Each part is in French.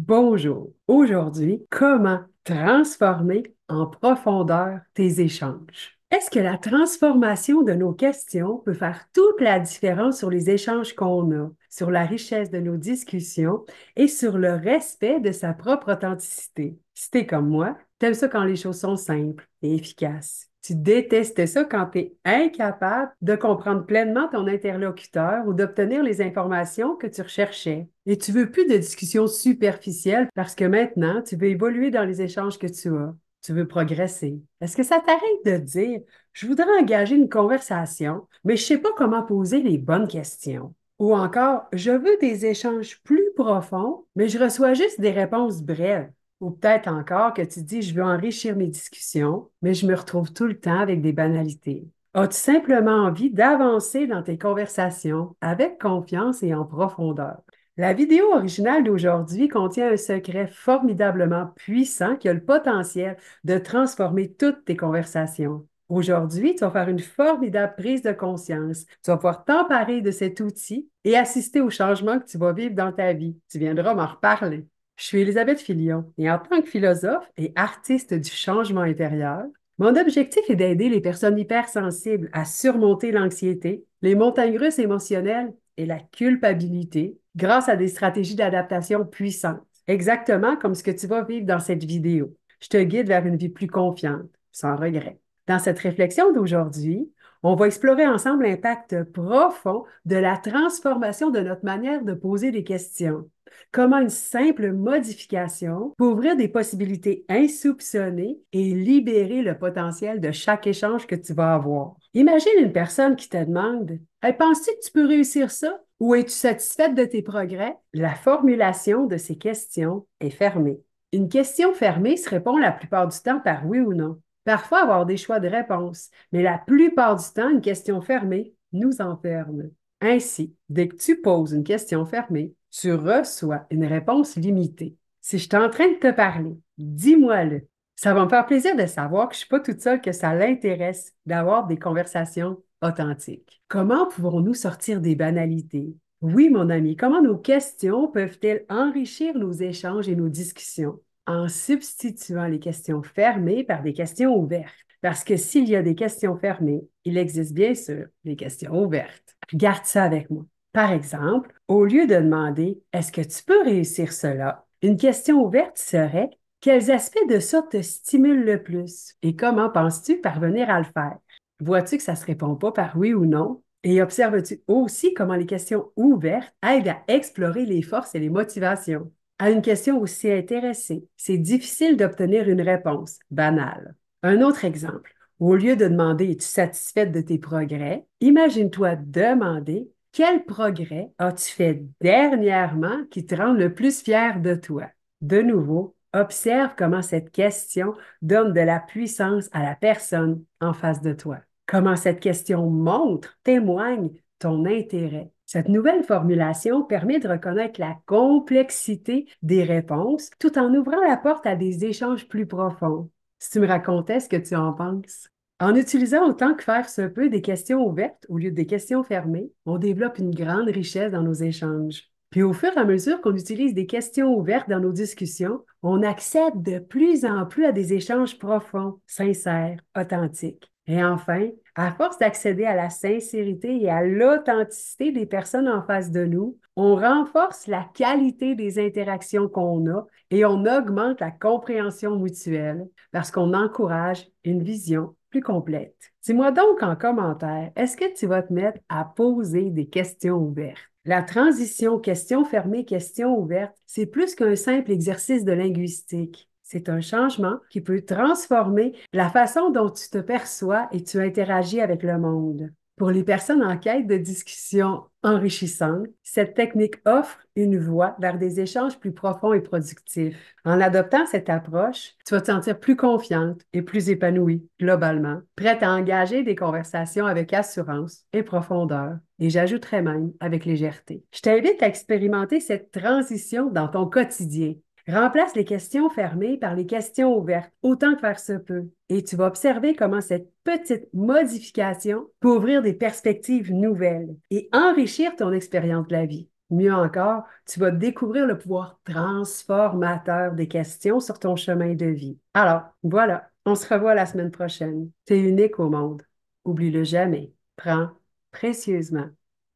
Bonjour. Aujourd'hui, comment transformer en profondeur tes échanges? Est-ce que la transformation de nos questions peut faire toute la différence sur les échanges qu'on a, sur la richesse de nos discussions et sur le respect de sa propre authenticité? Si t'es comme moi, t'aimes ça quand les choses sont simples et efficaces. Tu détestes ça quand tu es incapable de comprendre pleinement ton interlocuteur ou d'obtenir les informations que tu recherchais. Et tu veux plus de discussions superficielles parce que maintenant, tu veux évoluer dans les échanges que tu as. Tu veux progresser. Est-ce que ça t'arrive de dire, je voudrais engager une conversation, mais je ne sais pas comment poser les bonnes questions? Ou encore, je veux des échanges plus profonds, mais je reçois juste des réponses brèves. Ou peut-être encore que tu dis, je veux enrichir mes discussions, mais je me retrouve tout le temps avec des banalités. As-tu simplement envie d'avancer dans tes conversations avec confiance et en profondeur? La vidéo originale d'aujourd'hui contient un secret formidablement puissant qui a le potentiel de transformer toutes tes conversations. Aujourd'hui, tu vas faire une formidable prise de conscience. Tu vas pouvoir t'emparer de cet outil et assister au changement que tu vas vivre dans ta vie. Tu viendras m'en reparler. Je suis Elisabeth Filion et en tant que philosophe et artiste du changement intérieur, mon objectif est d'aider les personnes hypersensibles à surmonter l'anxiété, les montagnes russes émotionnelles et la culpabilité grâce à des stratégies d'adaptation puissantes, exactement comme ce que tu vas vivre dans cette vidéo. Je te guide vers une vie plus confiante, sans regret. Dans cette réflexion d'aujourd'hui, on va explorer ensemble l'impact profond de la transformation de notre manière de poser des questions. Comment une simple modification peut ouvrir des possibilités insoupçonnées et libérer le potentiel de chaque échange que tu vas avoir. Imagine une personne qui te demande, hey, penses-tu que tu peux réussir ça? Ou es-tu satisfaite de tes progrès? La formulation de ces questions est fermée. Une question fermée se répond la plupart du temps par oui ou non. Parfois avoir des choix de réponse, mais la plupart du temps, une question fermée nous enferme. Ainsi, dès que tu poses une question fermée, tu reçois une réponse limitée. Si je suis en train de te parler, dis-moi-le. Ça va me faire plaisir de savoir que je ne suis pas toute seule, que ça l'intéresse d'avoir des conversations authentiques. Comment pouvons-nous sortir des banalités? Oui, mon ami, comment nos questions peuvent-elles enrichir nos échanges et nos discussions? En substituant les questions fermées par des questions ouvertes. Parce que s'il y a des questions fermées, il existe bien sûr des questions ouvertes. Garde ça avec moi. Par exemple, au lieu de demander est-ce que tu peux réussir cela, une question ouverte serait quels aspects de ça te stimulent le plus et comment penses-tu parvenir à le faire? Vois-tu que ça ne se répond pas par oui ou non? Et observes-tu aussi comment les questions ouvertes aident à explorer les forces et les motivations? À une question aussi intéressée, c'est difficile d'obtenir une réponse banale. Un autre exemple, au lieu de demander es-tu satisfaite de tes progrès, imagine-toi demander quel progrès as-tu fait dernièrement qui te rend le plus fier de toi? De nouveau, observe comment cette question donne de la puissance à la personne en face de toi. Comment cette question montre, témoigne ton intérêt. Cette nouvelle formulation permet de reconnaître la complexité des réponses tout en ouvrant la porte à des échanges plus profonds. Si tu me racontais ce que tu en penses. En utilisant autant que faire se peut des questions ouvertes au lieu des questions fermées, on développe une grande richesse dans nos échanges. Puis au fur et à mesure qu'on utilise des questions ouvertes dans nos discussions, on accède de plus en plus à des échanges profonds, sincères, authentiques. Et enfin, à force d'accéder à la sincérité et à l'authenticité des personnes en face de nous, on renforce la qualité des interactions qu'on a et on augmente la compréhension mutuelle parce qu'on encourage une vision plus complète. Dis-moi donc en commentaire, est-ce que tu vas te mettre à poser des questions ouvertes? La transition question fermée, question ouverte, c'est plus qu'un simple exercice de linguistique. C'est un changement qui peut transformer la façon dont tu te perçois et tu interagis avec le monde. Pour les personnes en quête de discussions enrichissantes, cette technique offre une voie vers des échanges plus profonds et productifs. En adoptant cette approche, tu vas te sentir plus confiante et plus épanouie globalement, prête à engager des conversations avec assurance et profondeur, et j'ajouterais même avec légèreté. Je t'invite à expérimenter cette transition dans ton quotidien. Remplace les questions fermées par les questions ouvertes, autant que faire se peut. Et tu vas observer comment cette petite modification peut ouvrir des perspectives nouvelles et enrichir ton expérience de la vie. Mieux encore, tu vas découvrir le pouvoir transformateur des questions sur ton chemin de vie. Alors, voilà, on se revoit la semaine prochaine. Tu es unique au monde. Oublie-le jamais. Prends précieusement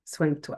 soin de toi.